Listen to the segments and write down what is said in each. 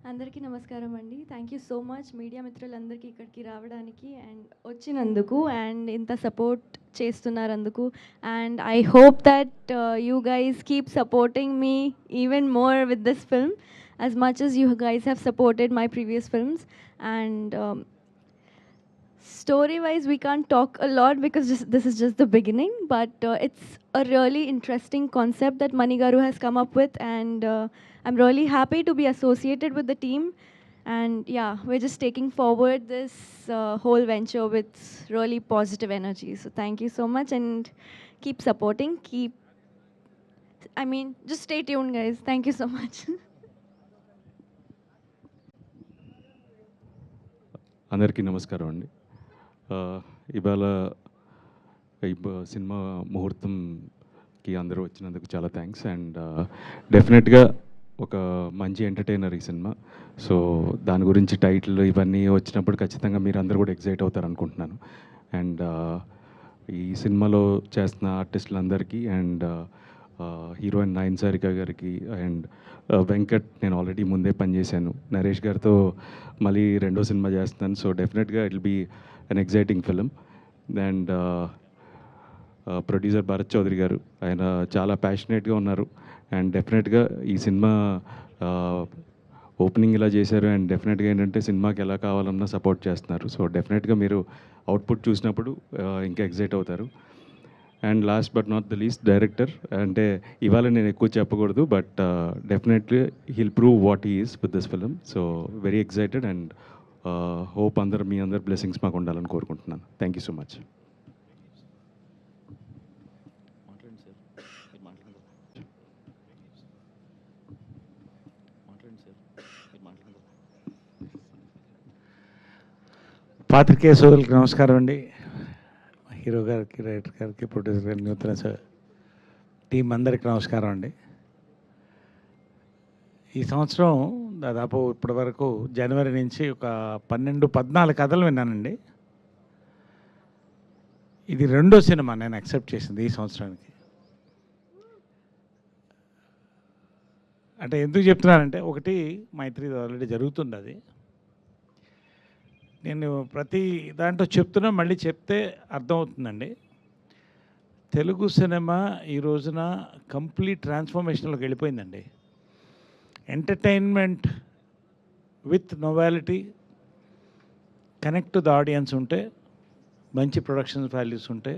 అందరికీ నమస్కారం అండి. Thank you so much media మిత్రులందరికీ ఇక్కడికి రావడానికి అండ్ వచ్చినందుకు అండ్ ఇంత సపోర్ట్ చేస్తున్నందుకు. And I hope that you guys keep supporting me even more with this film as much as you guys have supported my previous films. And story wise we can't talk a lot because this is just the beginning, but it's a really interesting concept that Manigaru has come up with, and I'm really happy to be associated with the team. And yeah, we're just taking forward this whole venture with really positive energy. So thank you so much, and keep supporting, just stay tuned guys. Thank you so much. అందరికీ నమస్కారం అండి. ఇవాళ cinema ముహూర్తంకి అందరూ వచ్చినందుకు చాలా thanks. And డెఫినెట్గా ఒక మంచి ఎంటర్టైనర్ ఈ సినిమా. సో దాని గురించి టైటిల్ ఇవన్నీ వచ్చినప్పుడు ఖచ్చితంగా మీరు అందరూ కూడా ఎగ్జైట్ అవుతారు అనుకుంటున్నాను. అండ్ ఈ సినిమాలో చేస్తున్న ఆర్టిస్టులందరికీ అండ్ హీరోయిన్ నయన్ సారిక గారికి అండ్ వెంకట్ నేను ఆల్రెడీ ముందే పనిచేశాను. నరేష్ గారితో మళ్ళీ రెండో సినిమా చేస్తున్నాను. సో డెఫినెట్గా it will be an exciting film. And producer Bharat Chaudhary గారు ఆయన చాలా ప్యాషనేట్గా ఉన్నారు. అండ్ డెఫినెట్గా ఈ సినిమా ఓపెనింగ్ ఇలా చేశారు. అండ్ డెఫినెట్గా ఏంటంటే సినిమాకి ఎలా కావాలన్నా సపోర్ట్ చేస్తున్నారు. సో డెఫినెట్గా మీరు అవుట్పుట్ చూసినప్పుడు ఇంకా ఎగ్జైట్ అవుతారు. And last but not the least director. అంటే ఇవాళ నేను ఎక్కువ చెప్పకూడదు, but definitely he'll prove what he is with this film. So very excited and hope మీ అందరు బ్లెస్సింగ్స్ మాకు ఉండాలని కోరుకుంటున్నాను. Thank you so much. పాత్రికేయ సోదరులకు నమస్కారం అండి. హీరో గారికి, రైటర్ గారికి, ప్రొడ్యూసర్ గారికి, నూతన టీం అందరికి నమస్కారం అండి. ఈ సంవత్సరం దాదాపు ఇప్పటి వరకు జనవరి నుంచి ఒక 12-14 కథలు విన్నానండి. ఇది రెండో సినిమా నేను యాక్సెప్ట్ చేసింది ఈ సంవత్సరానికి. అంటే ఎందుకు చెప్తున్నానంటే, ఒకటి మైత్రి ఆల్రెడీ జరుగుతుంది. అది నేను ప్రతి దాంట్లో చెప్తున్నా, మళ్ళీ చెప్తే అర్థమవుతుందండి. తెలుగు సినిమా ఈ రోజున కంప్లీట్ ట్రాన్స్ఫర్మేషన్లోకి వెళ్ళిపోయిందండి. Entertainment with novelty, connect to the audience ఉంటే, మంచి ప్రొడక్షన్ వాల్యూస్ ఉంటే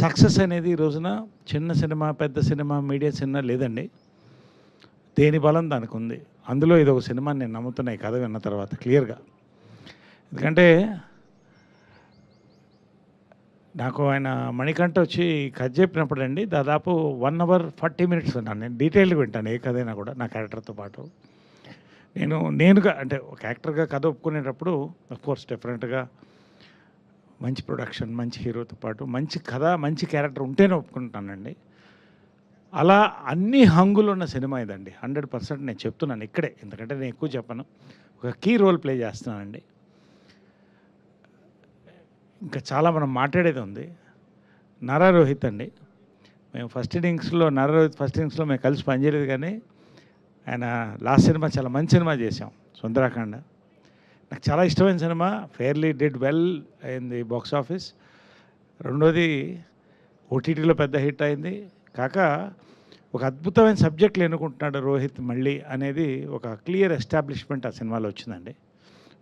సక్సెస్ అనేది ఈ రోజున చిన్న సినిమా, పెద్ద సినిమా, మీడియా సినిమా లేదండి. దేని బలం దానికి ఉంది. అందులో ఇది ఒక సినిమా నేను నమ్ముతున్నా ఈ కథ విన్న తర్వాత క్లియర్గా. ఎందుకంటే నాకు ఆయన మణికంఠ వచ్చి కథ చెప్పినప్పుడు అండి దాదాపు 1 hour 40 minutes విన్నాను. నేను డీటెయిల్గా వింటాను ఏ కథ అయినా కూడా, నా క్యారెక్టర్తో పాటు. నేనుగా అంటే ఒక యాక్టర్గా కథ ఒప్పుకునేటప్పుడు అఫ్కోర్స్ డెఫినెట్గా మంచి ప్రొడక్షన్, మంచి హీరోతో పాటు మంచి కథ, మంచి క్యారెక్టర్ ఉంటేనే ఒప్పుకుంటానండి. అలా అన్ని హంగులు ఉన్న సినిమా ఇదండి. 100% నేను చెప్తున్నాను ఇక్కడే, ఎందుకంటే నేను ఎక్కువ చెప్పను. ఒక కీ రోల్ ప్లే చేస్తున్నానండి. ఇంకా చాలా మనం మాట్లాడేది ఉంది. నారా రోహిత్ అండి. మేము ఫస్ట్ ఇన్నింగ్స్లో మేము కలిసి పనిచేయలేదు, కానీ ఆయన లాస్ట్ సినిమా చాలా మంచి సినిమా చేసాం, సుందరాఖండ. నాకు చాలా ఇష్టమైన cinema. Fairly did well in the box office. రెండోది ఓటీటీలో పెద్ద హిట్ అయింది. కాక ఒక అద్భుతమైన సబ్జెక్టులు ఎన్నుకుంటున్నాడు రోహిత్ మళ్ళీ అనేది ఒక క్లియర్ ఎస్టాబ్లిష్మెంట్ ఆ సినిమాలో వచ్చిందండి.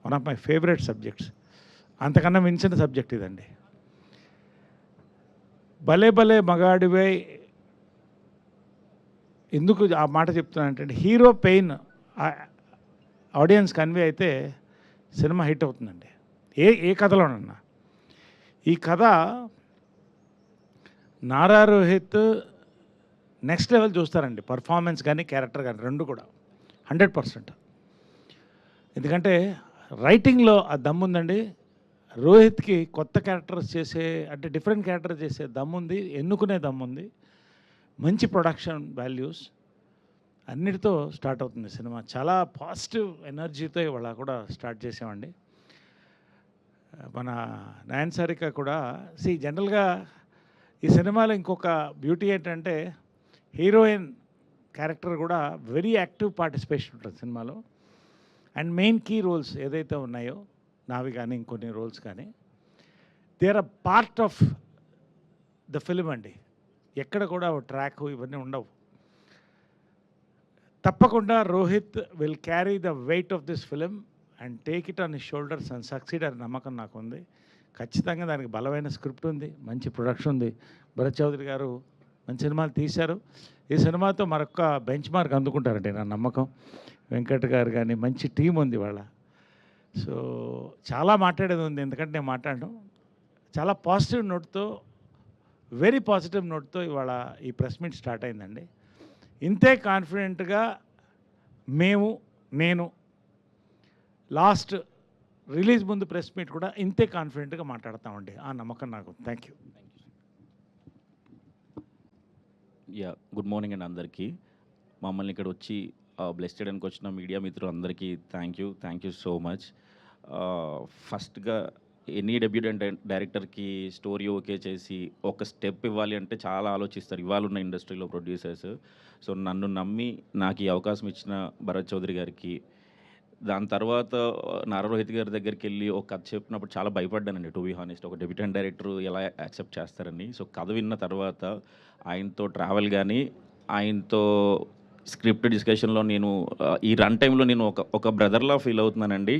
One of my favourite subjects. అంతకన్నా మించిన సబ్జెక్ట్ ఇదండి. భలే భలే మగాడివై ఎందుకు ఆ మాట చెప్తున్నానంటే, హీరో పెయిన్ ఆడియన్స్ కన్వే అయితే సినిమా హిట్ అవుతుందండి. ఏ కథలోనన్నా. ఈ కథ నారా రోహిత్ నెక్స్ట్ లెవెల్ చూస్తారండి. పర్ఫార్మెన్స్ కానీ, క్యారెక్టర్ కానీ, రెండు కూడా 100%. ఎందుకంటే రైటింగ్లో ఆ దమ్ముందండి. రోహిత్కి కొత్త క్యారెక్టర్స్ చేసే, అంటే డిఫరెంట్ క్యారెక్టర్ చేసే దమ్ముంది, ఎన్నుకునే దమ్ముంది, మంచి ప్రొడక్షన్ వాల్యూస్ అన్నిటితో స్టార్ట్ అవుతుంది సినిమా. చాలా పాజిటివ్ ఎనర్జీతో ఇవాళ కూడా స్టార్ట్ చేసామండి. మన నయన్ సారిక కూడా జనరల్గా ఈ సినిమాలో ఇంకొక బ్యూటీ ఏంటంటే, హీరోయిన్ క్యారెక్టర్ కూడా వెరీ యాక్టివ్ పార్టిసిపేషన్ ఉంటుంది సినిమాలో. అండ్ మెయిన్ కీ రోల్స్ ఏదైతే ఉన్నాయో నావి కానీ ఇంకొన్ని రోల్స్ కానీ they are a part of the film అండి. ఎక్కడ కూడా ట్రాక్ ఇవన్నీ ఉండవు. తప్పకుండా Rohit will carry the weight of this film and take it on his shoulders and succeed అనే నమ్మకం నాకు ఉంది. ఖచ్చితంగా దానికి బలమైన స్క్రిప్ట్ ఉంది, మంచి ప్రొడక్షన్ ఉంది. భరత్ చౌదరి గారు మంచి సినిమాలు తీశారు. ఈ సినిమాతో మరొక బెంచ్ మార్క్ అందుకుంటారండి నా నమ్మకం. వెంకట్ గారు కానీ మంచి టీం ఉంది వాళ్ళ. సో చాలా మాట్లాడేది ఉంది, ఎందుకంటే నేను మాట్లాడడం చాలా పాజిటివ్ నోట్తో, వెరీ పాజిటివ్ నోట్తో ఇవాళ ఈ ప్రెస్ మీట్ స్టార్ట్ అయిందండి. ఇంతే కాన్ఫిడెంట్గా నేను లాస్ట్ రిలీజ్ ముందు ప్రెస్ మీట్ కూడా ఇంతే కాన్ఫిడెంట్గా మాట్లాడతామండి. ఆ నమ్మకం నాకు. Thank you. గుడ్ మార్నింగ్ అండి అందరికీ. మమ్మల్ని ఇక్కడ వచ్చి బ్లెస్ చేయడానికి వచ్చిన మీడియా మిత్రులు అందరికీ థ్యాంక్ యూ సో మచ్. ఫస్ట్గా ఎనీ డెబ్యూటెంట్ డైరెక్టర్కి స్టోరీ ఓకే చేసి ఒక స్టెప్ ఇవ్వాలి అంటే చాలా ఆలోచిస్తారు ఇవాళ ఉన్న ఇండస్ట్రీలో ప్రొడ్యూసర్స్. సో నన్ను నమ్మి నాకు ఈ అవకాశం ఇచ్చిన భరత్ చౌదరి గారికి, దాని తర్వాత నారా రోహిత్ గారి దగ్గరికి వెళ్ళి ఒక కథ చెప్పినప్పుడు చాలా భయపడ్డానండి, టు బీ హానెస్ట్. ఒక డెబ్యూటెంట్ డైరెక్టర్ ఎలా యాక్సెప్ట్ చేస్తారని. సో కథ విన్న తర్వాత ఆయనతో ట్రావెల్ కానీ, ఆయనతో స్క్రిప్ట్ డిస్కషన్లో నేను ఈ రన్ టైంలో నేను ఒక బ్రదర్లా ఫీల్ అవుతున్నానండి.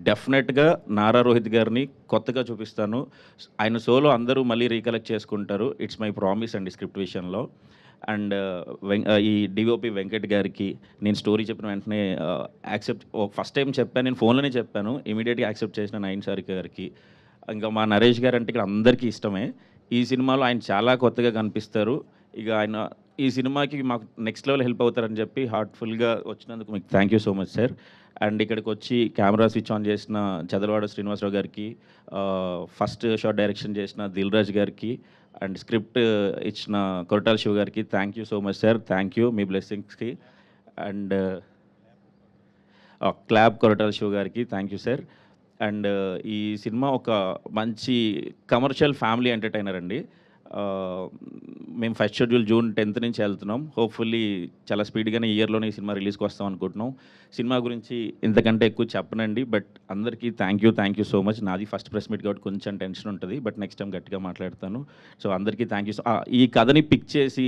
డెఫినెట్గా నారా రోహిత్ గారిని కొత్తగా చూపిస్తాను. ఆయన సోలో అందరూ మళ్ళీ రీకలెక్ట్ చేసుకుంటారు. ఇట్స్ మై ప్రామిస్ అండి స్క్రిప్ట్ విషయంలో. అండ్ ఈ డిఓపి వెంకట్ గారికి నేను స్టోరీ చెప్పిన వెంటనే ఫస్ట్ టైం చెప్పాను, నేను ఫోన్లోనే చెప్పాను, ఇమీడియట్గా యాక్సెప్ట్ చేసిన నయన్ సారిక గారికి. ఇంకా మా నరేష్ గారు అంటే ఇక్కడ అందరికీ ఇష్టమే. ఈ సినిమాలో ఆయన చాలా కొత్తగా కనిపిస్తారు. ఇక ఆయన ఈ సినిమాకి మాకు నెక్స్ట్ లెవెల్ హెల్ప్ అవుతారని చెప్పి హార్ట్ఫుల్గా వచ్చినందుకు మీకు thank you so much sir. And ఇక్కడికి వచ్చి కెమెరా స్విచ్ ఆన్ చేసిన చదలవాడ శ్రీనివాసరావు గారికి, ఫస్ట్ షాట్ డైరెక్షన్ చేసిన దిల్ రాజు గారికి, అండ్ స్క్రిప్ట్ ఇచ్చిన కొరటాల శివ గారికి thank you so much sir. Thank you మీ బ్లెస్సింగ్స్కి. అండ్ క్లాప్ కొరటాల శివ గారికి థ్యాంక్ యూ సార్. అండ్ ఈ సినిమా ఒక మంచి కమర్షియల్ ఫ్యామిలీ ఎంటర్టైనర్ అండి. మేము ఫస్ట్ షెడ్యూల్ జూన్ 10th నుంచి వెళ్తున్నాం. హోప్ఫుల్లీ చాలా స్పీడ్గానే ఇయర్లోనే ఈ సినిమా రిలీజ్కి వస్తాం అనుకుంటున్నాం. సినిమా గురించి ఇంతకంటే ఎక్కువ చెప్పనండి, బట్ అందరికీ థ్యాంక్ యూ సో మచ్. నాది ఫస్ట్ ప్రెస్ మీట్ కాబట్టి కొంచెం టెన్షన్ ఉంటుంది, బట్ నెక్స్ట్ టైం గట్టిగా మాట్లాడతాను. సో అందరికీ థ్యాంక్ యూ. ఈ కథని పిక్ చేసి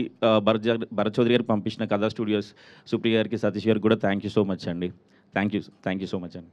భరత్ చౌదరి గారికి పంపించిన కథా స్టూడియోస్ సుప్రియ గారికి, సతీష్ గారికి కూడా థ్యాంక్ యూ సో మచ్ అండి. థ్యాంక్ యూ సో మచ్ అండి.